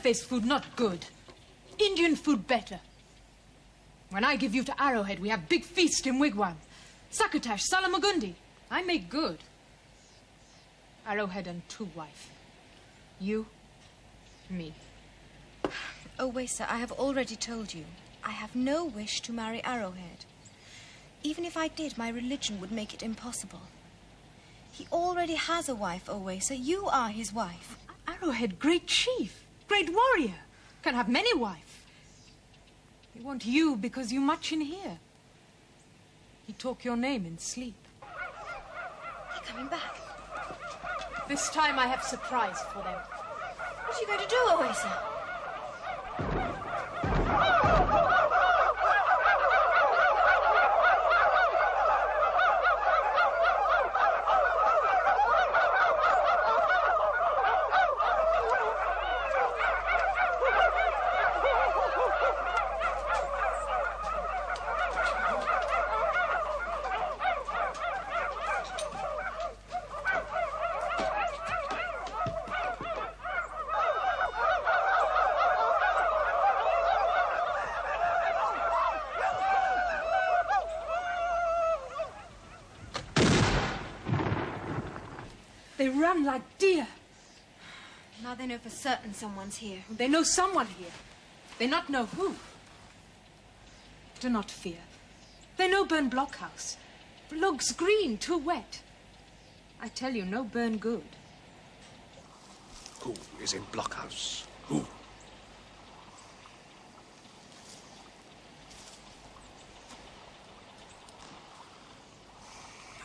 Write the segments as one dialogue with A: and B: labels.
A: pale-faced food not good. Indian food better. When I give you to Arrowhead, we have big feast in Wigwam. Succotash, Salamagundi. I make good. Arrowhead and two wife. You, me.
B: Oh, Wesa, I have already told you. I have no wish to marry Arrowhead. Even if I did, my religion would make it impossible. He already has a wife, Owesa. You are his wife.
A: Arrowhead, great chief, great warrior, can have many wives. He want you because you much in here. He talk your name in sleep.
B: He coming back?
A: This time I have surprise for them.
B: What are you going to do, Owesa?
A: They run like deer.
B: Now they know for certain someone's here.
A: They know someone here. They not know who. Do not fear. They no burn blockhouse. Logs green, too wet. I tell you, no burn good.
C: Who is in blockhouse? Who?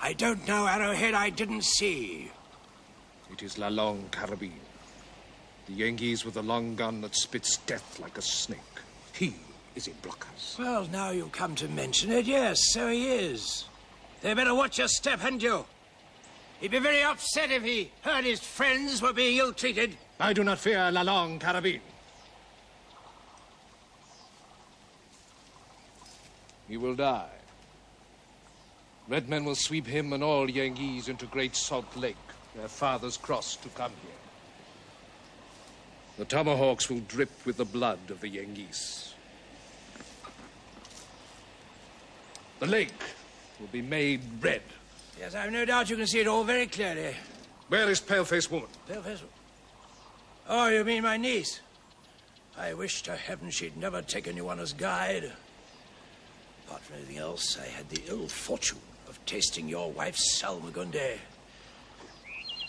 D: I don't know, Arrowhead. I didn't see.
C: It is La Longue Carabine. The Yengeese with the long gun that spits death like a snake. He is in blockhouse.
D: Well, now you come to mention it, yes, so he is. They better watch your step, hadn't you? He'd be very upset if he heard his friends were being ill-treated.
C: I do not fear La Longue Carabine. He will die. Red men will sweep him and all Yengeese into Great Salt Lake, their fathers crossed to come here. The tomahawks will drip with the blood of the Yengeese. The lake will be made red.
D: Yes, I've no doubt you can see it all very clearly.
C: Where is Pale-Face Woman?
D: Pale-Face? Oh, you mean my niece? I wish to heaven she'd never taken you on as guide. Apart from anything else, I had the ill fortune of tasting your wife's salmagunde.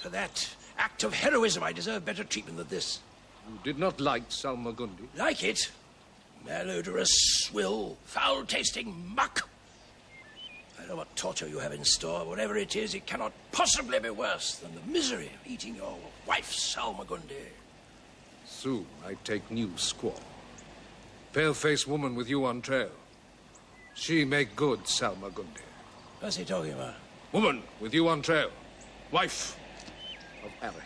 D: For that act of heroism, I deserve better treatment than this.
C: You did not like salmagundi?
D: Like it? Malodorous swill, foul-tasting muck. I know what torture you have in store. Whatever it is, it cannot possibly be worse than the misery of eating your wife's salmagunde.
C: Soon I take new squaw. Pale-Face Woman with you on trail. She make good salmagunde.
D: What's he talking about?
C: Woman with you on trail. Wife of Arrowhead.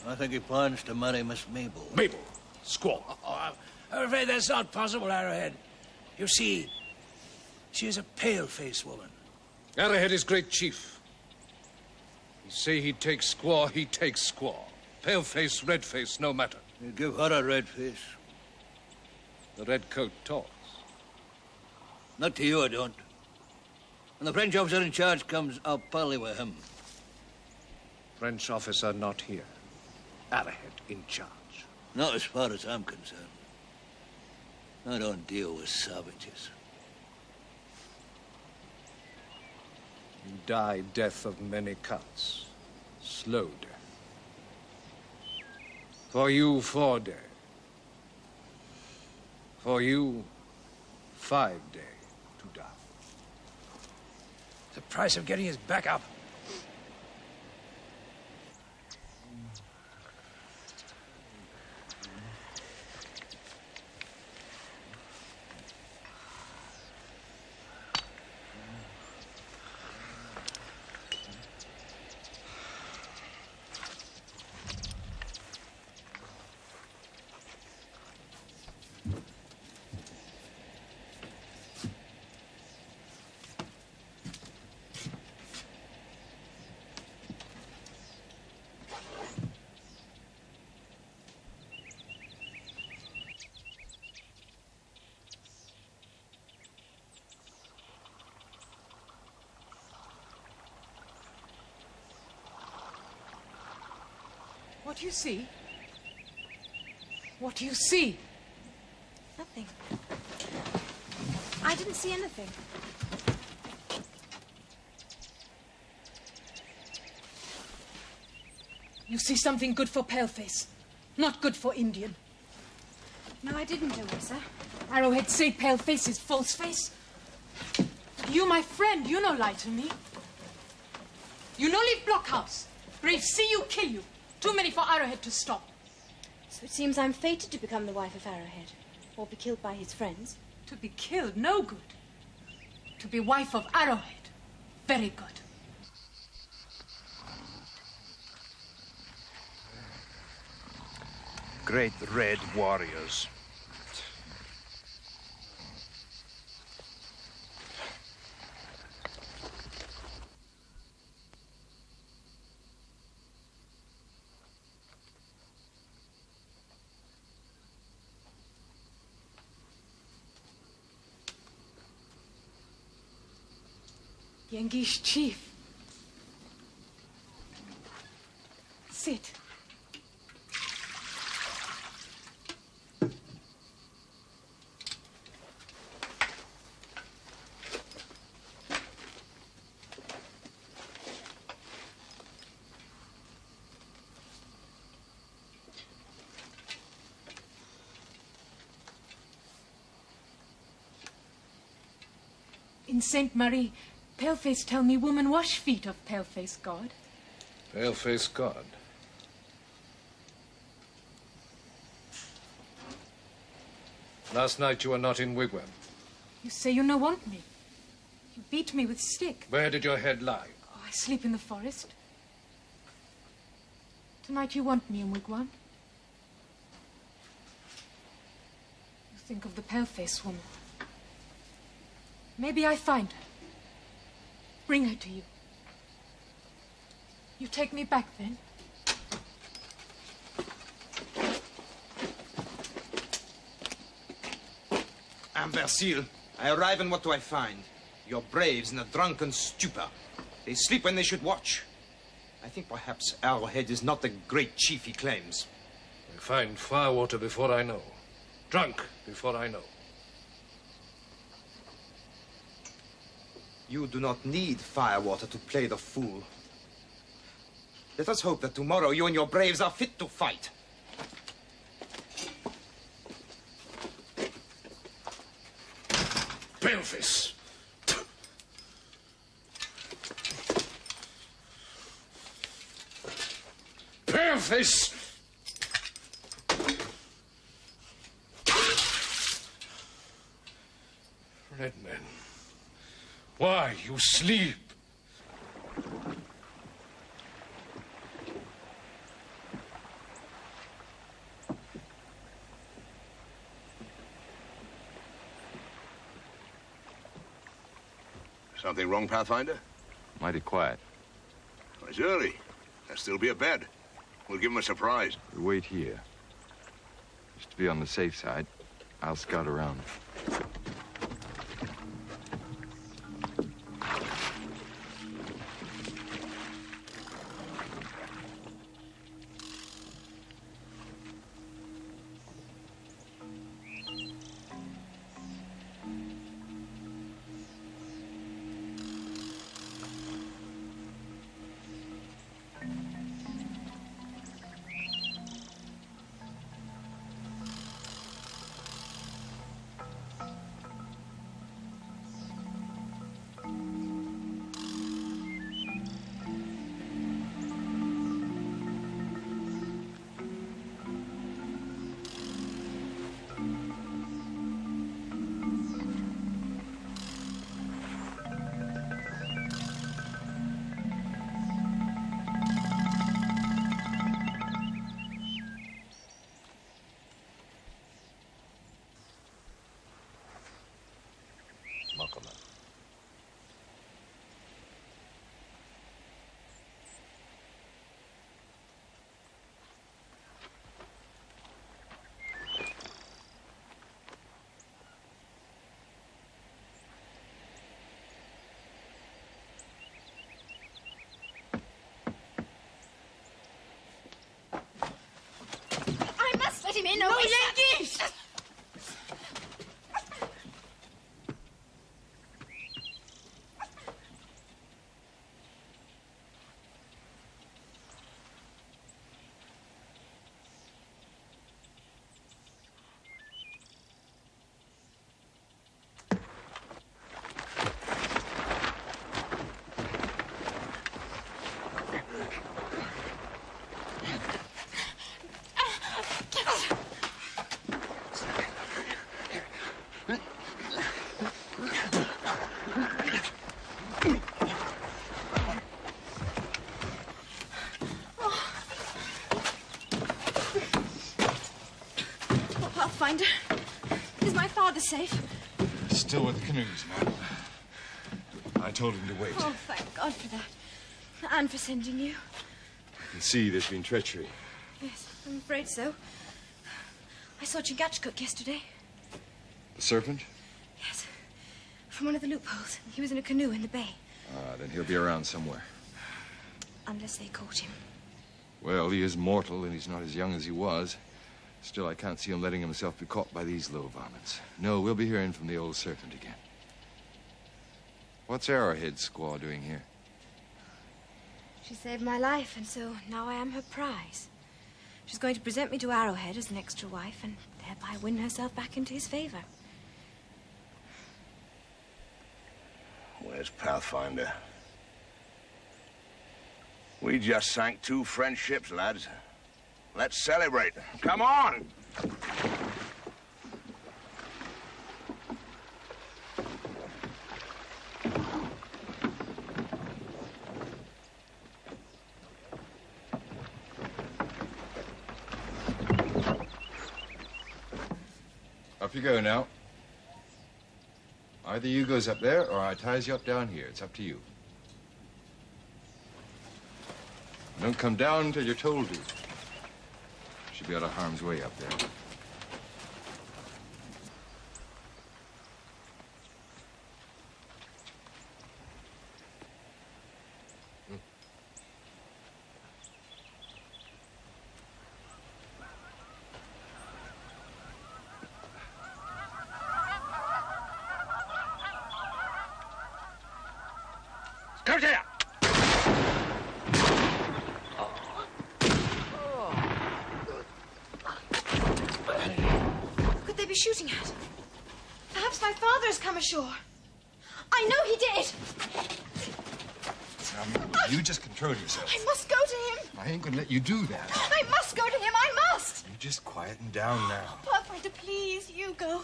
E: I think he plans to marry Miss Mabel.
C: Mabel, squaw.
D: Oh, I'm afraid that's not possible, Arrowhead. You see, she is a pale-faced woman.
C: Arrowhead is great chief. He say he takes squaw, he takes squaw. Pale-face, red-face, no matter.
E: You give her a red face.
C: The red coat talks.
E: Not to you, I don't. When the French officer in charge comes, I'll parley with him.
C: French officer not here. Arrowhead in charge.
E: Not as far as I'm concerned. I don't deal with savages.
C: You die death of many cuts. Slow death. For you, 4 days. For you, 5 days to die.
D: The price of getting his back up.
A: What do you see? What do you see?
B: Nothing. I didn't see anything.
A: You see something good for Paleface, not good for Indian.
B: No, I didn't, Owaissa.
A: Arrowhead say Paleface is false face. You, my friend, you no lie to me. You no leave blockhouse. Brave see you, kill you. Too many for Arrowhead to stop.
B: So it seems I'm fated to become the wife of Arrowhead, or be killed by his friends.
A: To be killed, no good. To be wife of Arrowhead, very good.
F: Great red warriors.
A: Yengish chief. Sit. In Saint Marie, Paleface tell me woman wash feet of Paleface God.
C: Paleface God. Last night you were not in wigwam.
A: You say you no want me. You beat me with stick.
C: Where did your head lie?
A: Oh, I sleep in the forest. Tonight you want me in wigwam. You think of the Paleface woman. Maybe I find her. Bring her to you. You take me back then?
G: Imbecile. I arrive and what do I find? Your braves in a drunken stupor. They sleep when they should watch. I think perhaps Arrowhead is not the great chief he claims.
C: I find firewater before I know. Drunk before I know.
G: You do not need firewater to play the fool. Let us hope that tomorrow you and your braves are fit to fight.
C: Paleface! Paleface! Red men, why you sleep?
H: Something wrong, Pathfinder?
I: Mighty quiet.
H: It's early. There'll still be a bed. We'll give him a surprise.
I: We wait here. Just to be on the safe side, I'll scout around.
B: in, Owaissa! Pathfinder, is my father safe?
I: Still with the canoes, Mabel. I told him to wait.
B: Oh, thank God for that. And for sending you.
I: I can see there's been treachery.
B: Yes, I'm afraid so. I saw Chingachgook yesterday.
I: The serpent?
B: Yes, from one of the loopholes. He was in a canoe in the bay.
I: Then he'll be around somewhere.
B: Unless they caught him.
I: Well, he is mortal, and he's not as young as he was. Still, I can't see him letting himself be caught by these low varmints. No, we'll be hearing from the old serpent again. What's Arrowhead's squaw doing here?
B: She saved my life, and so now I am her prize. She's going to present me to Arrowhead as an extra wife, and thereby win herself back into his favor.
H: Where's Pathfinder? We just sank 2 French ships, lads. Let's celebrate. Come on!
I: Up you go now. Either you goes up there, or I ties you up down here. It's up to you. Don't come down until you're told to. Should be out of harm's way up there.
H: Come here!
B: Could they be shooting at? Perhaps my father has come ashore. I know he did.
I: Now, you just control yourself.
B: I must go to him.
I: I ain't gonna let you do that.
B: I must go to him. I must.
I: You just quieten down now.
B: Pathfinder, please, you go.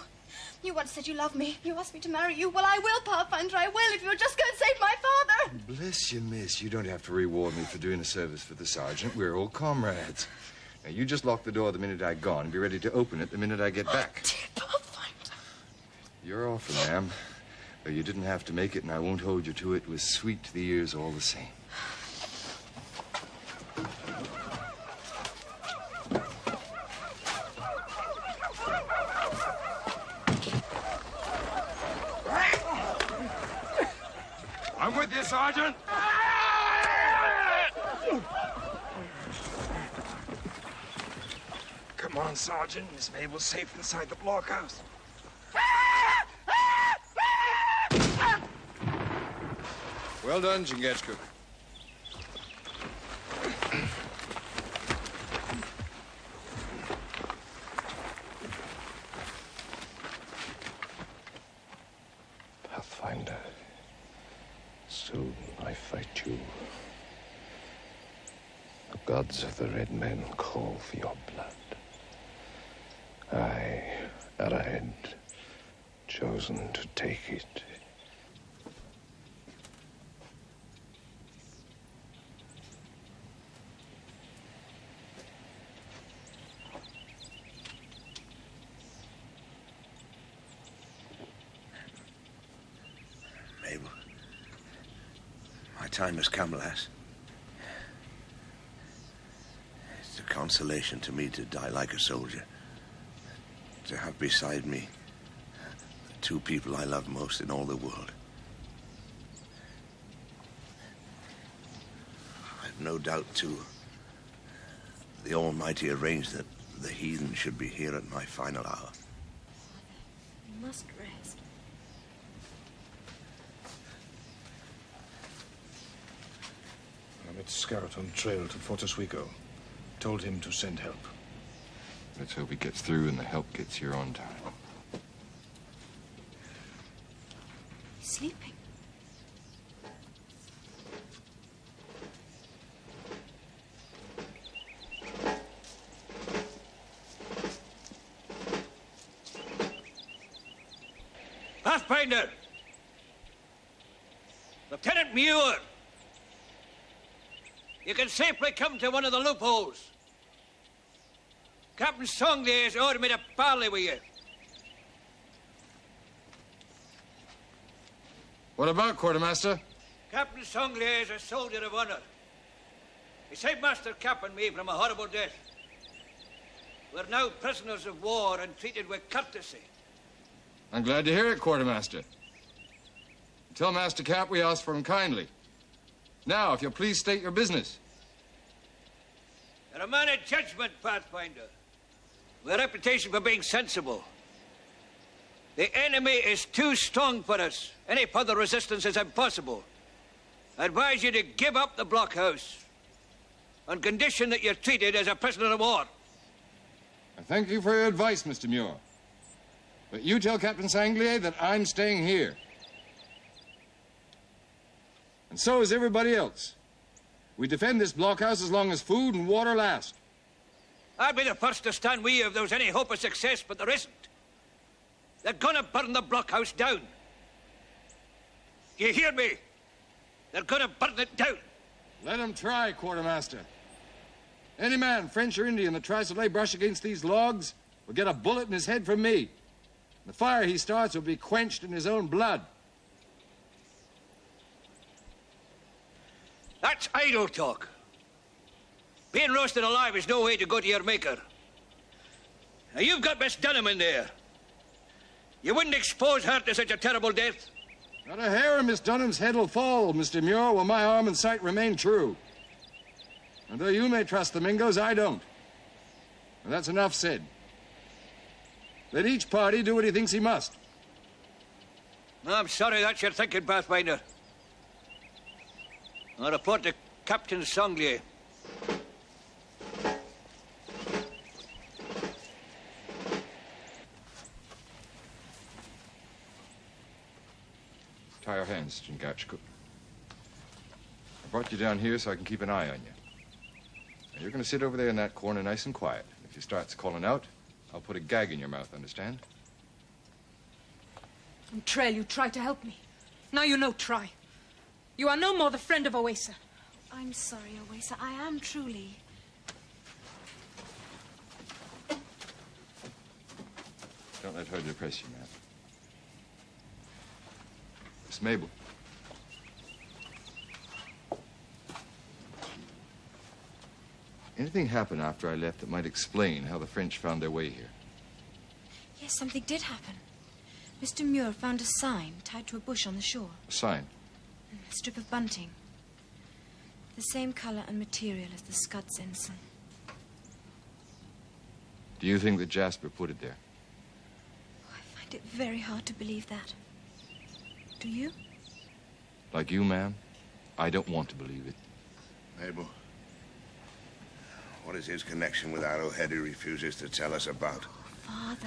B: You once said you loved me. You asked me to marry you. Well, I will, Pathfinder. I will if you'll just go and save my father.
I: Bless you, miss. You don't have to reward me for doing a service for the sergeant. We're old comrades. Now, you just lock the door the minute I've gone and be ready to open it the minute I get back.
B: Dear Pathfinder.
I: Your offer, ma'am. Though you didn't have to make it, and I won't hold you to it, was sweet to the ears all the same. I'm with you, Sergeant.
F: Come on, Sergeant. Miss Mabel's safe inside the blockhouse.
I: Well done, Chingachgook.
C: Pathfinder, soon I fight you. The gods of the Red Men call for your blood. I, Arrowhead, chosen to take it.
H: Mabel, my time has come, lass. It's a consolation to me to die like a soldier. To have beside me the 2 people I love most in all the world. I've no doubt, too, the Almighty arranged that The heathen should be here at my final hour.
B: You must rest.
D: I met Scarrett on trail to Fort Oswego. Told him to send help.
I: Let's hope he gets through and the help gets here on time.
B: He's sleeping.
E: Pathfinder! Lieutenant Muir! You can safely come to one of the loopholes. Captain Songley has ordered me to parley with you.
I: What about, Quartermaster?
E: Captain Songley is a soldier of honor. He saved Master Cap and me from a horrible death. We're now prisoners of war and treated with courtesy.
I: I'm glad to hear it, Quartermaster. Tell Master Cap we ask for him kindly. Now, if you'll please state your business.
E: You're a man of judgment, Pathfinder. With a reputation for being sensible. The enemy is too strong for us. Any further resistance is impossible. I advise you to give up the blockhouse on condition that you're treated as a prisoner of war.
I: I thank you for your advice, Mr. Muir. But you tell Captain Sanglier that I'm staying here. And so is everybody else. We defend this blockhouse as long as food and water last.
E: I'd be the first to stand with you if there was any hope of success, but there isn't. They're gonna burn the blockhouse down. Do you hear me? They're gonna burn it down.
I: Let them try, Quartermaster. Any man, French or Indian, that tries to lay brush against these logs will get a bullet in his head from me. The fire he starts will be quenched in his own blood.
E: That's idle talk. Being roasted alive is no way to go to your maker. Now, you've got Miss Dunham in there. You wouldn't expose her to such a terrible death.
I: Not a hair of Miss Dunham's head will fall, Mr. Muir, while my arm and sight remain true. And though you may trust the Mingos, I don't. And that's enough said. Let each party do what he thinks he must.
E: I'm sorry that's your thinking, Pathfinder. I'll report to Captain Songlier.
I: Tie your hands, Chingachgook. I brought you down here so I can keep an eye on you. Now, you're going to sit over there in that corner nice and quiet. If you starts calling out, I'll put a gag in your mouth, understand?
A: And Trail, you try to help me. Now you know try. You are no more the friend of Oasa.
B: I'm sorry, Oasa. I am truly.
I: Don't let her depress you, man. Miss Mabel. Anything happened after I left that might explain how the French found their way here?
B: Yes, something did happen. Mr. Muir found a sign tied to a bush on the shore.
I: A sign?
B: A strip of bunting. The same color and material as the Scots ensign.
I: Do you think that Jasper put it there?
B: Oh, I find it very hard to believe that. Do you?
I: Like you, ma'am, I don't want to believe it.
H: Mabel, what is his connection with Arrowhead he refuses to tell us about?
B: Father.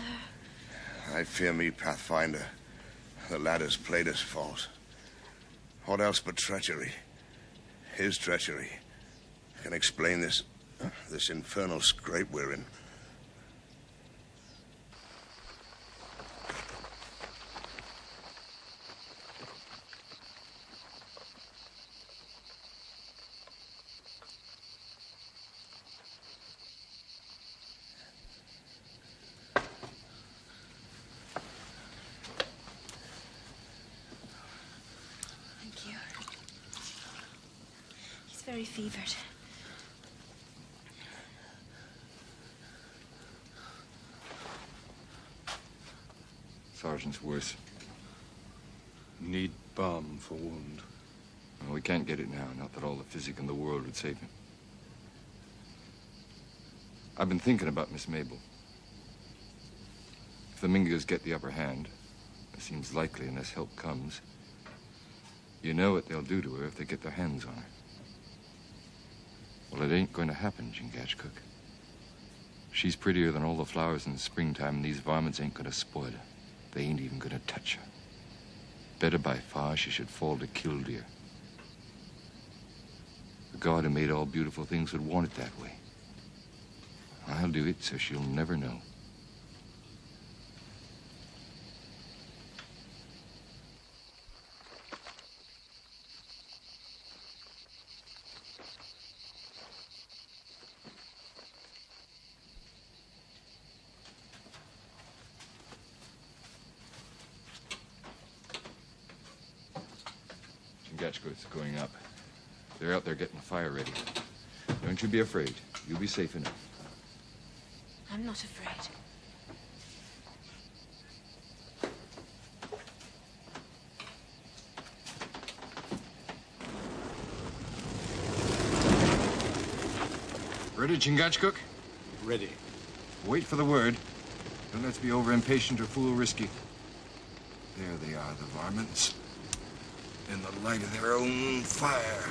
H: I fear me, Pathfinder. The lad has played us false. What else but treachery? His treachery can explain this infernal scrape we're in.
B: Very fevered.
I: Sergeant's worse.
D: Need balm for wound.
I: Well, we can't get it now, not that all the physic in the world would save him. I've been thinking about Miss Mabel. If the Mingos get the upper hand, it seems likely unless help comes, you know what they'll do to her if they get their hands on her. Well, it ain't going to happen, Chingachgook. She's prettier than all the flowers in the springtime, and these varmints ain't going to spoil her. They ain't even going to touch her. Better by far she should fall to Killdeer. The God who made all beautiful things would want it that way. I'll do it so she'll never know. Chingachgook's going up. They're out there getting the fire ready. Don't you be afraid. You'll be safe enough.
B: I'm not afraid.
I: Ready, Chingachgook?
D: Ready.
I: Wait for the word. Don't let's be over impatient or fool risky. There they are, the varmints. In the light of their own fire.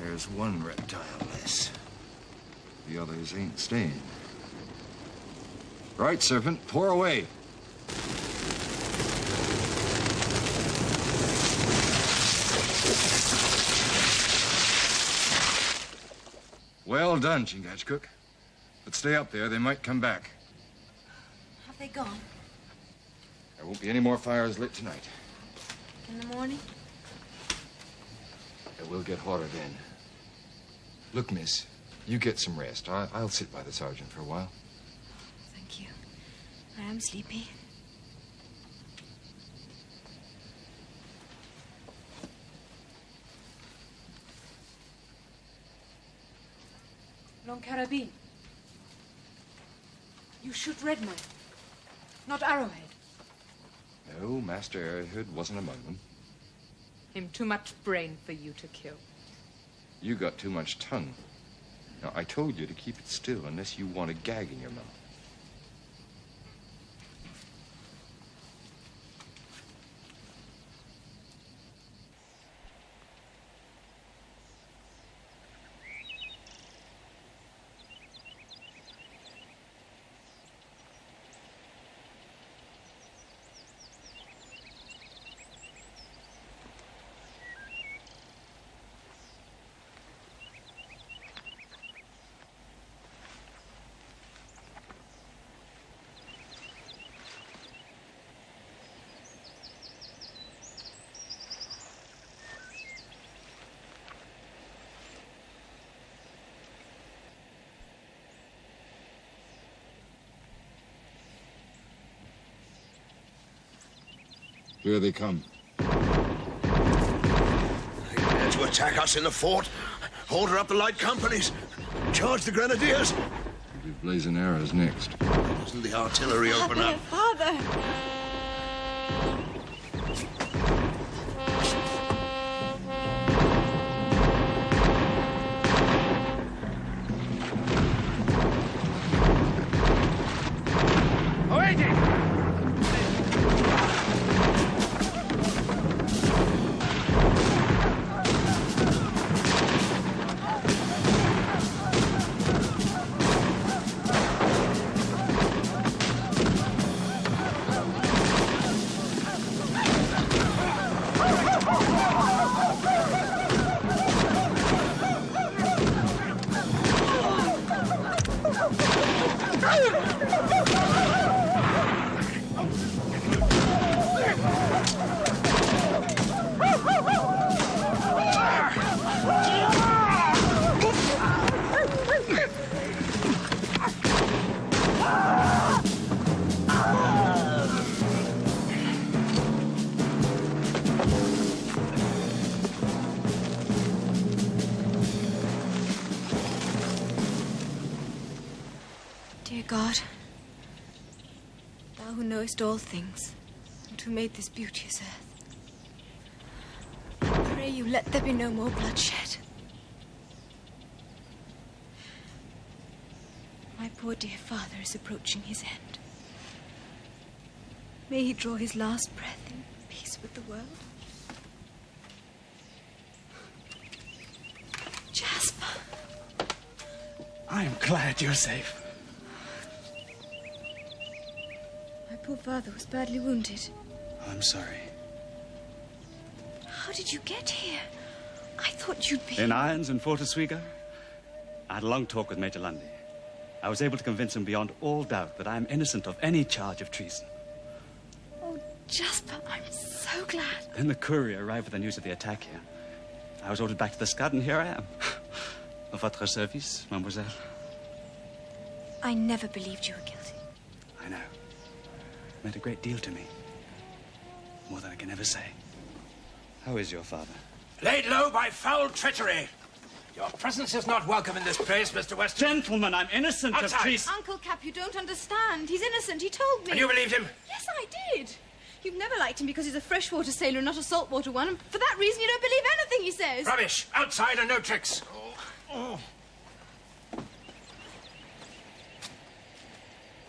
I: There's one reptile less. The others ain't staying. Right, Serpent, pour away. Well done, Chingachgook. But stay up there, they might come back.
B: Have they gone?
I: There won't be any more fires lit tonight.
B: In the morning?
I: It will get hotter then. Look, miss, you get some rest. I'll sit by the sergeant for a while.
B: Thank you. I am sleepy.
A: Long Carabine. You shoot red men, not Arrowhead.
I: No, Master Arrowhead wasn't among them.
A: Him too much brain for you to kill.
I: You got too much tongue. Now, I told you to keep it still unless you want a gag in your mouth. Here they come.
H: They dare to attack us in the fort. Order up the light companies. Charge the grenadiers.
I: We'll be blazing arrows next.
H: Doesn't the artillery open up?
B: Father! Dear God, thou who knowest all things, and who made this beauteous earth, I pray you let there be no more bloodshed. poor dear father is approaching his end. May he draw his last breath in peace with the world. Jasper.
F: I am glad you're safe.
B: My poor father was badly wounded.
F: I'm sorry.
B: How did you get here? I thought you'd be...
J: In irons in Fort Oswego? I had a long talk with Major Lundy. I was able to convince him beyond all doubt that I am innocent of any charge of treason.
B: Oh, Jasper, I'm so glad.
J: Then the courier arrived with the news of the attack here. I was ordered back to the Scud, and here I am. À votre service, mademoiselle.
B: I never believed you were guilty.
J: I know. It meant a great deal to me. More than I can ever say. How is your father?
D: Laid low by foul treachery. Your presence is not welcome in this place, Mr. Weston.
J: Gentlemen, I'm innocent
D: Outside.
J: of treason.
B: Uncle Cap, you don't understand. He's innocent. He told me.
D: And you believed him?
B: Yes, I did. You've never liked him because he's a freshwater sailor and not a saltwater one, and for that reason you don't believe anything he says.
D: Rubbish. Outside and no tricks. Oh.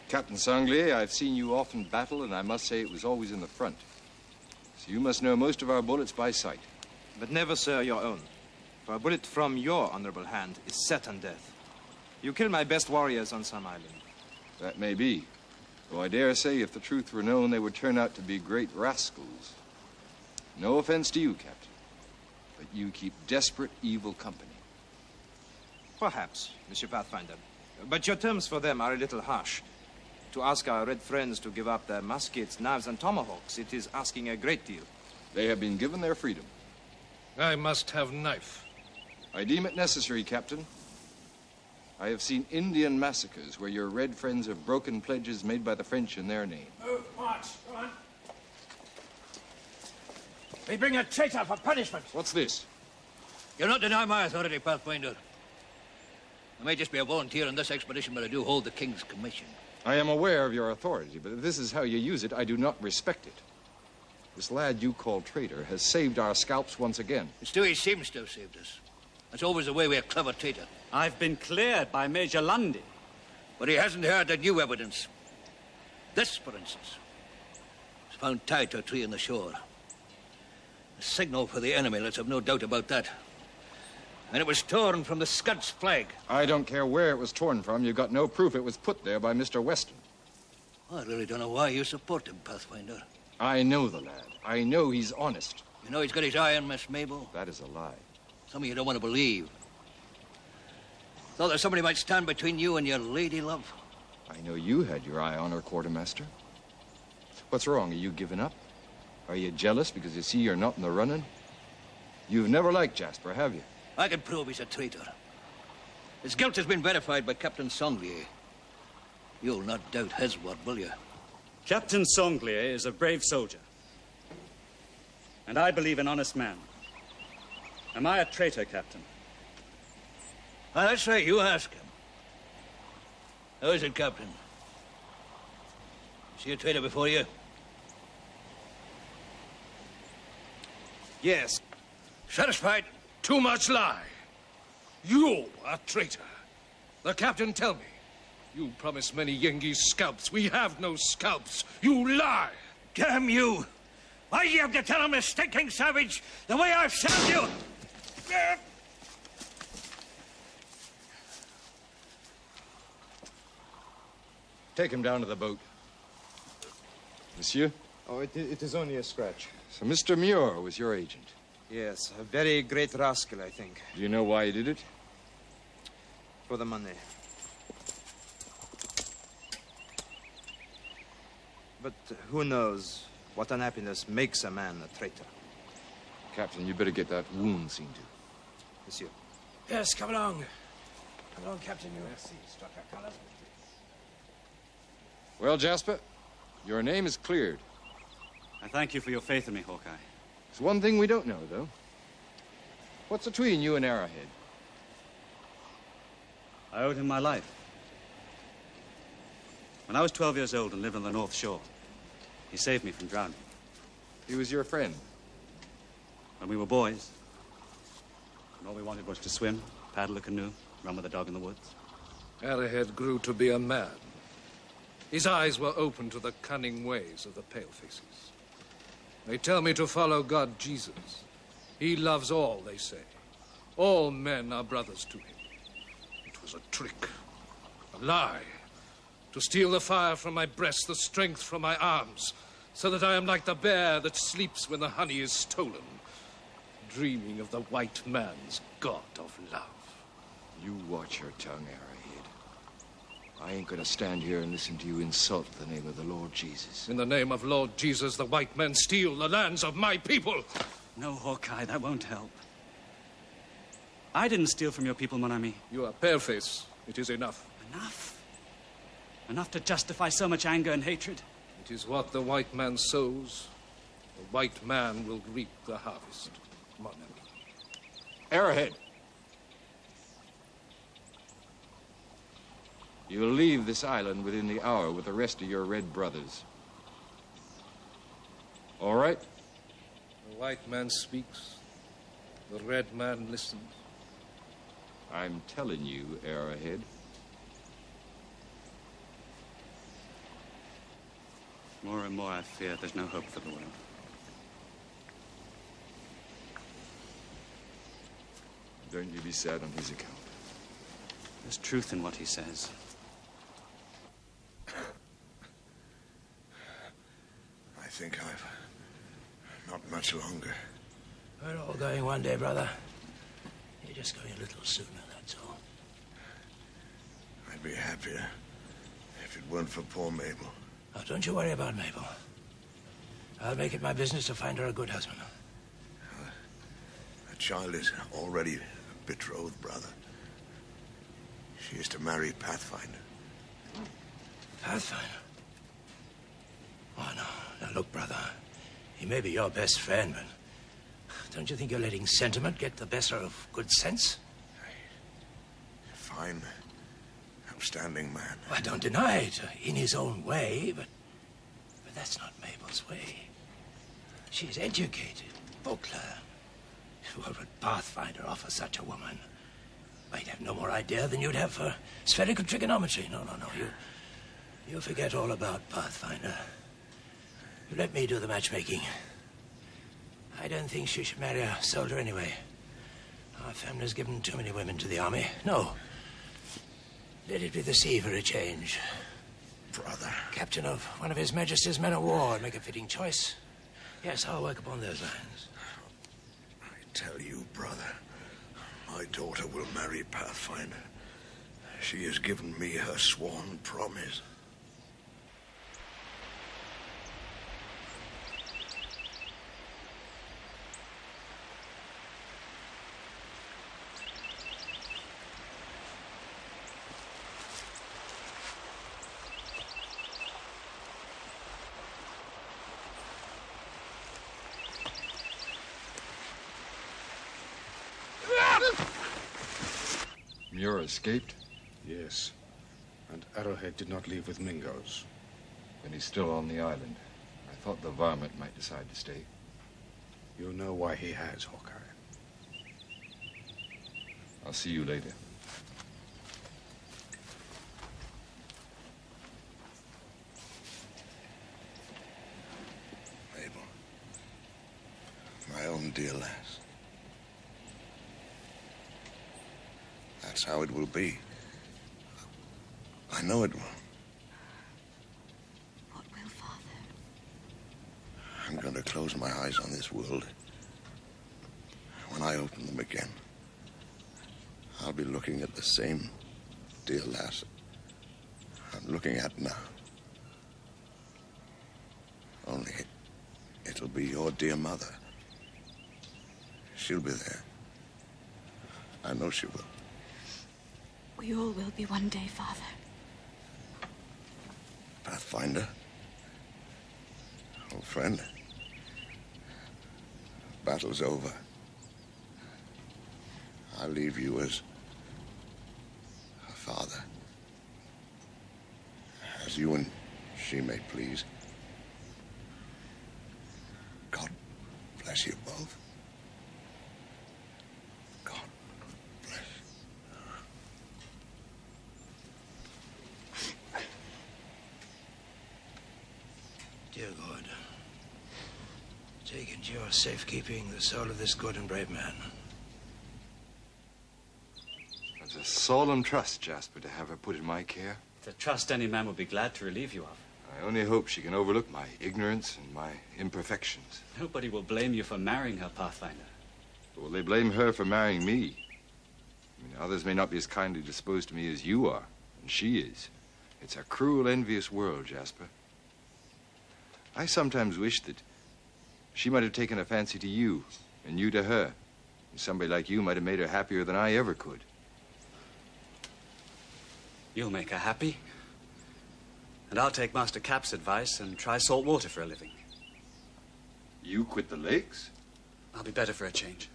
I: Captain Sanglier, I've seen you often battle, and I must say it was always in the front. So you must know most of our bullets by sight.
G: But never, sir, your own. For a bullet from your honorable hand is certain death. You killed my best warriors on some island.
I: That may be. Though I dare say if the truth were known, they would turn out to be great rascals. No offense to you, Captain, but you keep desperate, evil company.
G: Perhaps, Monsieur Pathfinder. But your terms for them are a little harsh. To ask our red friends to give up their muskets, knives, and tomahawks, it is asking a great deal.
I: They have been given their freedom.
C: I must have knife.
I: I deem it necessary, Captain. I have seen Indian massacres where your red friends have broken pledges made by the French in their name.
D: Move, march. Go on. We bring a traitor for punishment.
I: What's this?
E: You'll not deny my authority, Pathfinder. I may just be a volunteer in this expedition, but I do hold the King's commission.
I: I am aware of your authority, but if this is how you use it, I do not respect it. This lad you call traitor has saved our scalps once again.
E: Stewie seems to have saved us. That's always the way with a clever traitor.
J: I've been cleared by Major Lundy.
E: But he hasn't heard the new evidence. This, for instance, was found tied to a tree on the shore. A signal for the enemy, let's have no doubt about that. And it was torn from the Scud's flag.
I: I don't care where it was torn from. You've got no proof it was put there by Mr. Weston.
E: I really don't know why you support him, Pathfinder.
I: I know the lad. I know he's honest.
E: You know he's got his eye on Miss Mabel?
I: That is a lie.
E: Some of you don't want to believe. Thought that somebody might stand between you and your lady love.
I: I know you had your eye on her, Quartermaster. What's wrong? Are you giving up? Are you jealous because you see you're not in the running? You've never liked Jasper, have you?
E: I can prove he's a traitor. His guilt has been verified by Captain Sanglier. You'll not doubt his word, will you?
J: Captain Sanglier is a brave soldier. And I believe an honest man. Am I a traitor, Captain?
E: Ah, that's right, you ask him. How is it, Captain? See a traitor before you?
G: Yes.
E: Satisfied?
C: Too much lie. You are traitor. The captain tell me. You promised many Yengi's scalps. We have no scalps. You lie.
E: Damn you! Why do you have to tell him, a stinking savage, the way I've served you?
I: Take him down to the boat. Monsieur?
G: Oh, it is only a scratch.
I: So Mr. Muir was your agent.
G: Yes, a very great rascal, I think.
I: Do you know why he did it?
G: For the money. But who knows what unhappiness makes a man a traitor?
I: Captain, you better get that wound seen to.
G: Monsieur.
D: Yes, come along. Come along, Captain. You see, struck our colors.
I: Well, Jasper, your name is cleared.
J: I thank you for your faith in me, Hawkeye.
I: There's one thing we don't know, though. What's between you and Arrowhead?
J: I owed him my life. When I was 12 years old and lived on the North Shore, he saved me from drowning.
I: He was your friend.
J: When we were boys, and all we wanted was to swim, paddle a canoe, run with a dog in the woods.
C: Arrowhead grew to be a man. His eyes were open to the cunning ways of the palefaces. They tell me to follow God Jesus. He loves all, they say. All men are brothers to him. It was a trick, a lie, to steal the fire from my breast, the strength from my arms, so that I am like the bear that sleeps when the honey is stolen, dreaming of the white man's god of love.
K: You watch your tongue, Arrowhead. I ain't gonna stand here and listen to you insult the name of the Lord Jesus.
C: In the name of Lord Jesus, the white men steal the lands of my people.
J: No, Hawkeye, that won't help. I didn't steal from your people, mon ami.
C: You are paleface. It is enough.
J: Enough? Enough to justify so much anger and hatred?
C: It is what the white man sows. The white man will reap the harvest, mon ami.
K: Arrowhead. You'll leave this island within the hour with the rest of your red brothers. All right?
C: The white man speaks. The red man listens.
K: I'm telling you, Arrowhead.
J: More and more I fear there's no hope for the world.
K: Don't you be sad on his account.
J: There's truth in what he says.
H: I think I've not much longer.
D: We're all going one day, brother. You're just going a little sooner, that's all.
H: I'd be happier if it weren't for poor Mabel.
D: Oh, don't you worry about Mabel. I'll make it my business to find her a good husband.
H: The child is already betrothed, brother. She is to marry Pathfinder.
D: Pathfinder? Oh, no. Now, look, brother. He may be your best friend, but don't you think you're letting sentiment get the better of good sense?
H: Fine, outstanding man.
D: Well, I don't deny it, in his own way, but that's not Mabel's way. She's educated, book learned. What would Pathfinder offer such a woman? I'd have no more idea than you'd have for spherical trigonometry. No. You forget all about Pathfinder. You let me do the matchmaking. I don't think she should marry a soldier anyway. Our family's given too many women to the army. No. Let it be the sea for a change.
H: Brother.
D: Captain of one of His Majesty's men of war and make a fitting choice. Yes, I'll work upon those lines.
H: I tell you, brother, my daughter will marry Pathfinder. She has given me her sworn promise.
I: Muir escaped?
L: Yes. And Arrowhead did not leave with Mingo's.
I: Then he's still on the island. I thought the varmint might decide to stay.
L: You know why he has, Hawkeye.
I: I'll see you later.
H: Mabel. My own dear lass. That's how it will be. I know it will.
B: What will, Father?
H: I'm going to close my eyes on this world. When I open them again, I'll be looking at the same dear lass I'm looking at now. Only it'll be your dear mother. She'll be there. I know she will.
B: We all will be one day, Father.
H: Pathfinder. Old friend. Battle's over. I leave you as a father. As you and she may please. God bless you both. God bless.
D: Dear God, take into your safekeeping the soul of this good and brave man.
K: It's a solemn trust, Jasper, to have her put in my care.
J: It's a trust any man would be glad to relieve you of.
K: I only hope she can overlook my ignorance and my imperfections.
J: Nobody will blame you for marrying her, Pathfinder.
K: But will they blame her for marrying me? I mean, others may not be as kindly disposed to me as you are, and she is. It's a cruel, envious world, Jasper. I sometimes wish that she might have taken a fancy to you, and you to her. And somebody like you might have made her happier than I ever could.
J: You'll make her happy. And I'll take Master Cap's advice and try salt water for a living.
K: You quit the lakes?
J: I'll be better for a change.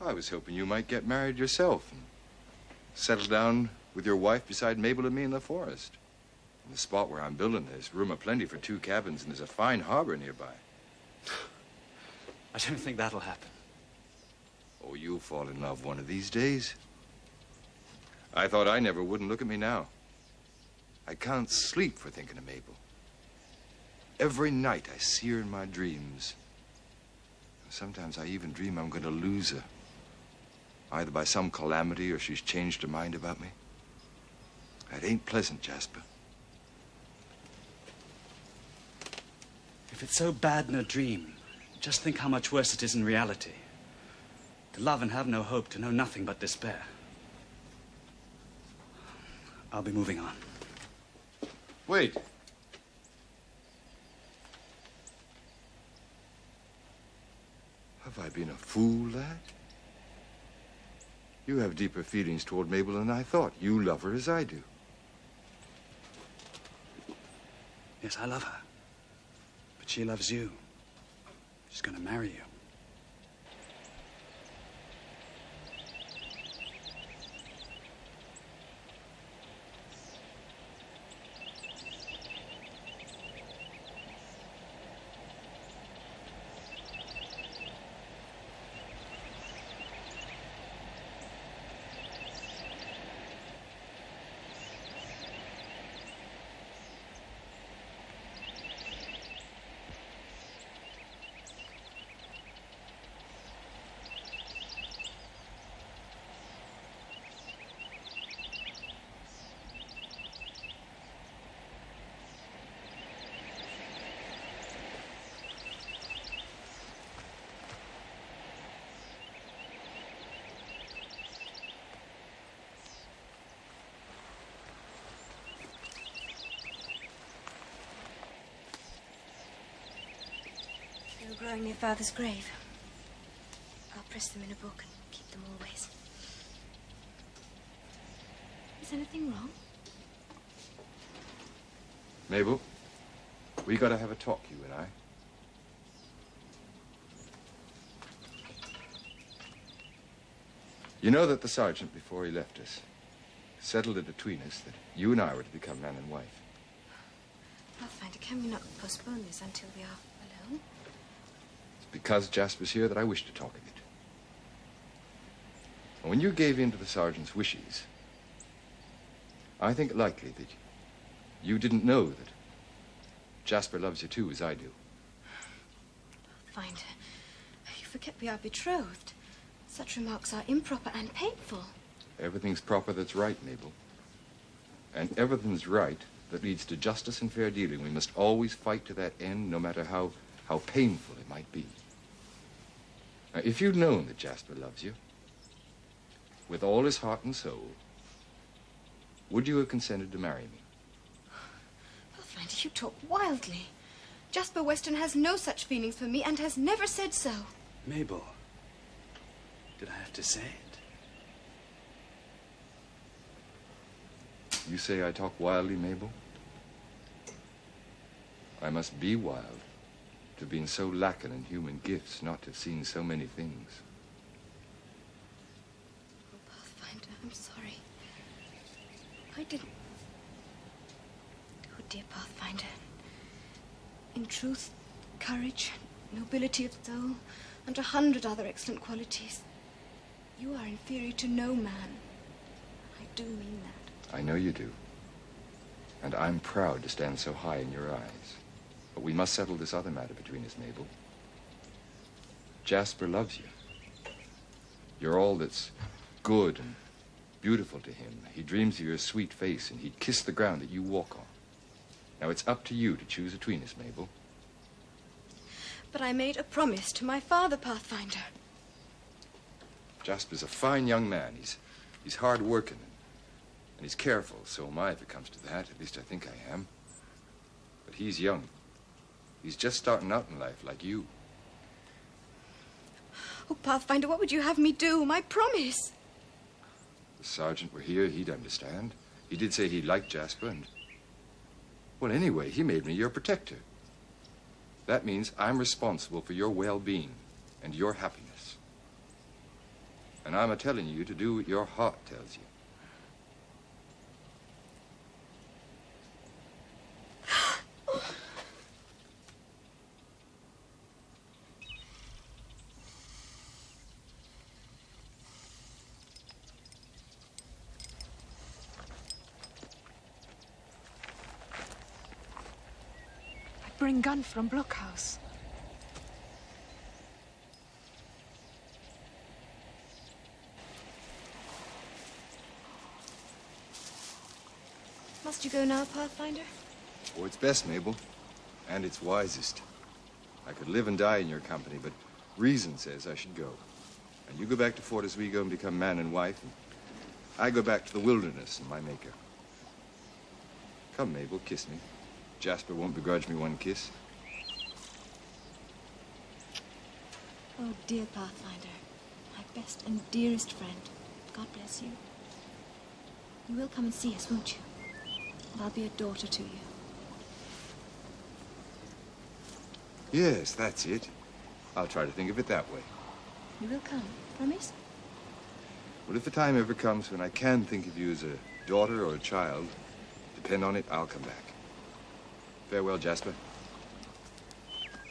K: I was hoping you might get married yourself and settle down with your wife beside Mabel and me in the forest. In the spot where I'm building, there's room aplenty for 2 cabins, and there's a fine harbor nearby.
J: I don't think that'll happen.
K: Oh, you'll fall in love one of these days. I thought I never would, and look at me now. I can't sleep for thinking of Mabel. Every night I see her in my dreams. Sometimes I even dream I'm going to lose her. Either by some calamity or she's changed her mind about me. That ain't pleasant, Jasper.
J: If it's so bad in a dream, just think how much worse it is in reality. To love and have no hope, to know nothing but despair. I'll be moving on.
K: Wait. Have I been a fool, lad? You have deeper feelings toward Mabel than I thought. You love her as I do.
J: Yes, I love her. But she loves you. She's going to marry you.
B: They were growing near Father's grave. I'll press them in a book and keep them always. Is anything wrong?
K: Mabel, we gotta have a talk, you and I. You know that the sergeant, before he left us, settled it between us that you and I were to become man and wife.
B: Pathfinder, can we not postpone this until we are alone?
K: It's because Jasper's here that I wish to talk of it. And when you gave in to the sergeant's wishes, I think it likely that you didn't know that Jasper loves you too, as I do.
B: Pathfinder, you forget we are betrothed. Such remarks are improper and painful.
K: Everything's proper that's right, Mabel. And everything's right that leads to justice and fair dealing. We must always fight to that end, no matter how painful it might be. Now, if you'd known that Jasper loves you, with all his heart and soul, would you have consented to marry me?
B: Pathfinder, you talk wildly. Jasper Weston has no such feelings for me and has never said so.
J: Mabel, did I have to say it?
K: You say I talk wildly, Mabel? I must be wild to have been so lacking in human gifts not to have seen so many things.
B: Oh, Pathfinder, I'm sorry. I didn't... Oh, dear Pathfinder. In truth, courage, nobility of soul, and 100 other excellent qualities. You are inferior to no man. I do mean that.
K: I know you do. And I'm proud to stand so high in your eyes. But we must settle this other matter between us, Mabel. Jasper loves you. You're all that's good and beautiful to him. He dreams of your sweet face, and he'd kiss the ground that you walk on. Now, it's up to you to choose between us, Mabel.
B: But I made a promise to my father, Pathfinder.
K: Jasper's a fine young man. He's hard-working, and he's careful. So am I, if it comes to that. At least I think I am. But he's young. He's just starting out in life, like you.
B: Oh, Pathfinder, what would you have me do? My promise.
K: If the sergeant were here, he'd understand. He did say he liked Jasper, and... Well, anyway, he made me your protector. That means I'm responsible for your well-being and your happiness. And I'm a-telling you to do what your heart tells you.
A: Bring gun from blockhouse.
B: Must you go now, Pathfinder?
K: Oh, it's best, Mabel. And it's wisest. I could live and die in your company, but reason says I should go. And you go back to Fort Oswego and become man and wife, and I go back to the wilderness and my maker. Come, Mabel, kiss me. Jasper won't begrudge me one kiss.
B: Oh, dear Pathfinder, my best and dearest friend, God bless you. You will come and see us, won't you? And I'll be a daughter to you.
K: Yes, that's it. I'll try to think of it that way.
B: You will come, promise?
K: Well, if the time ever comes when I can think of you as a daughter or a child, depend on it, I'll come back. Farewell, Jasper.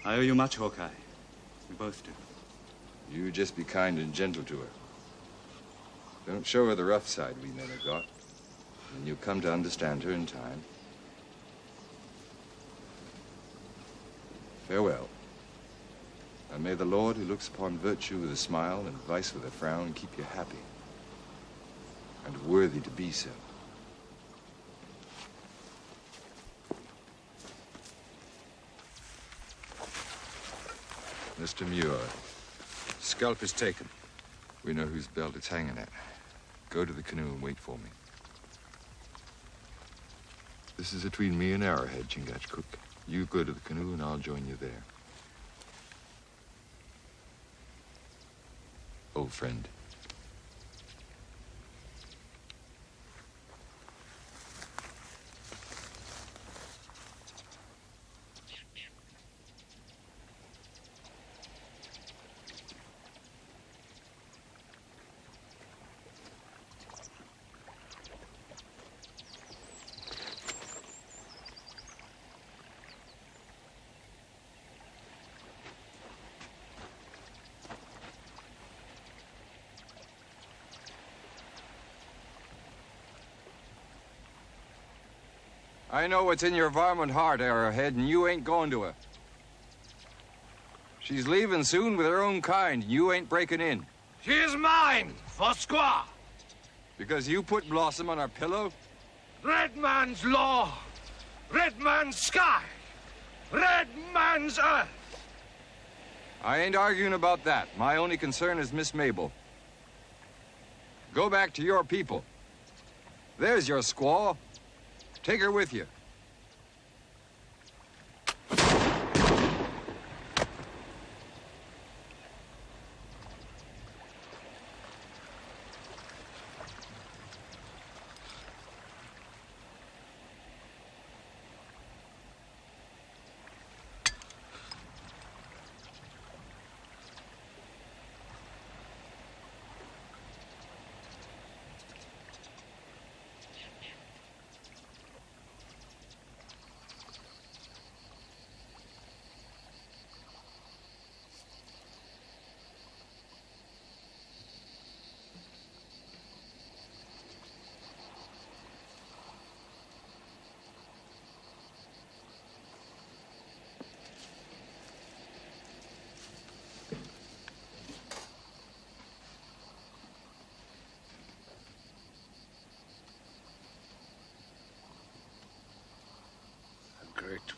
J: I owe you much, Hawkeye. We both do.
K: You just be kind and gentle to her. Don't show her the rough side we men have got. And you'll come to understand her in time. Farewell. And may the Lord, who looks upon virtue with a smile and vice with a frown, keep you happy and worthy to be so. Mr. Muir, scalp is taken. We know whose belt it's hanging at. Go to the canoe and wait for me. This is between me and Arrowhead, Chingachgook. You go to the canoe and I'll join you there. Old friend. I know what's in your varmint heart, Arrowhead, and you ain't going to her. She's leaving soon with her own kind, and you ain't breaking in.
D: She is mine, for squaw.
K: Because you put Blossom on our pillow?
D: Red man's law, red man's sky, red man's earth.
K: I ain't arguing about that. My only concern is Miss Mabel. Go back to your people. There's your squaw. Take her with you.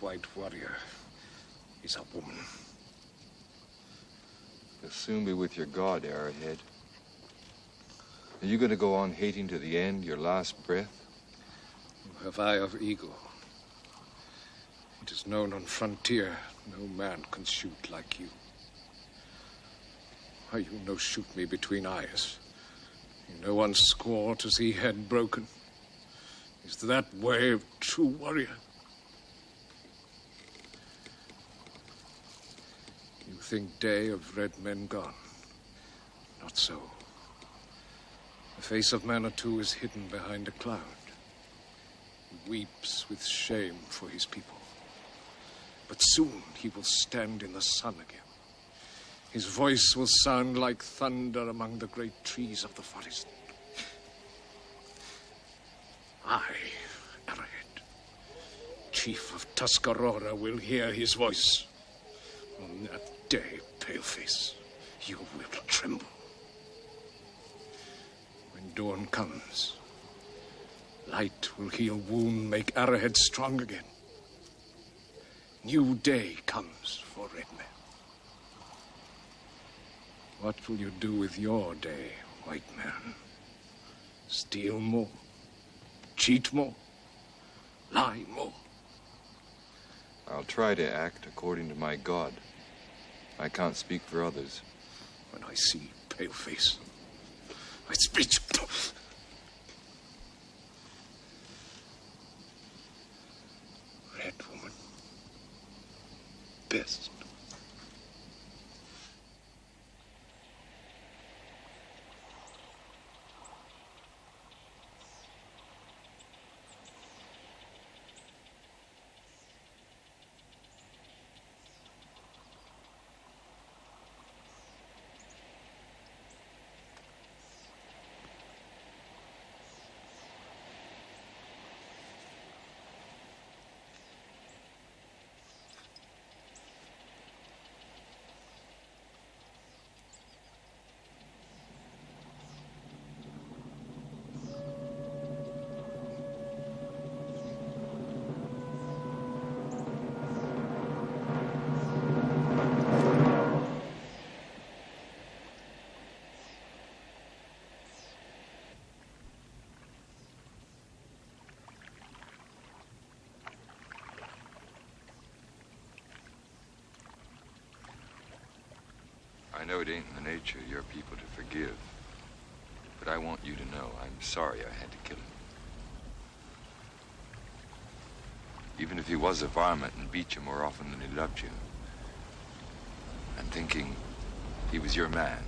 D: white warrior is a woman.
K: You'll soon be with your god, Arrowhead. Are you going to go on hating to the end, your last breath?
D: You have eye of eagle. It is known on frontier, no man can shoot like you. Why you no shoot me between eyes? You no one squaw to see head broken. Is that way of true warrior? You think day of red men gone? Not so. The face of Manitou is hidden behind a cloud. He weeps with shame for his people. But soon he will stand in the sun again. His voice will sound like thunder among the great trees of the forest. I, Arrowhead, chief of Tuscarora, will hear his voice. On that day, Paleface, you will tremble. When dawn comes, light will heal wound, make Arrowhead strong again. New day comes for red men. What will you do with your day, white man? Steal more? Cheat more? Lie more?
K: I'll try to act according to my god. I can't speak for others.
D: When I see Paleface, I speech. Red woman. Best.
K: I know it ain't in the nature of your people to forgive, but I want you to know I'm sorry I had to kill him. Even if he was a varmint and beat you more often than he loved you, I'm thinking he was your man.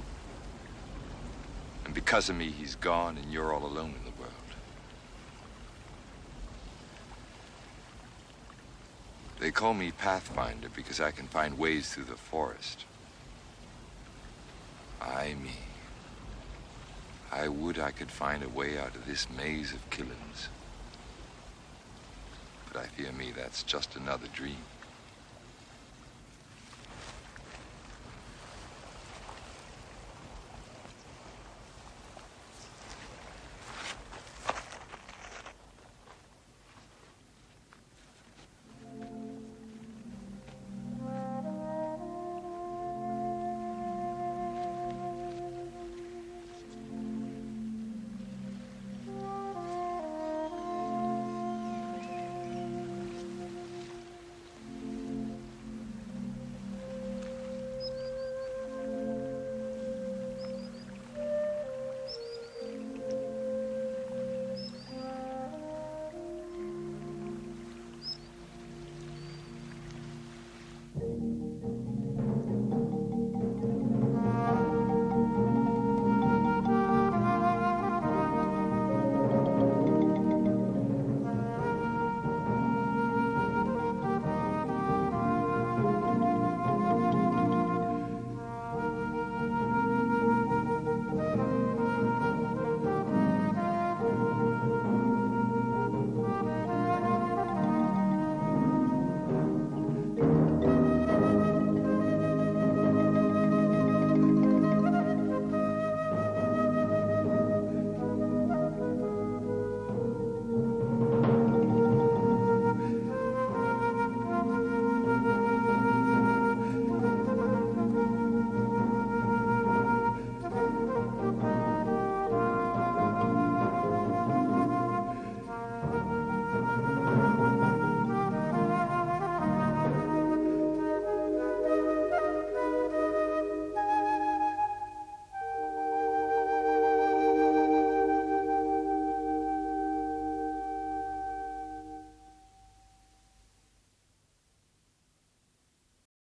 K: And because of me, he's gone and you're all alone in the world. They call me Pathfinder because I can find ways through the forest. Ay me. I would I could find a way out of this maze of killings. But I fear me that's just another dream.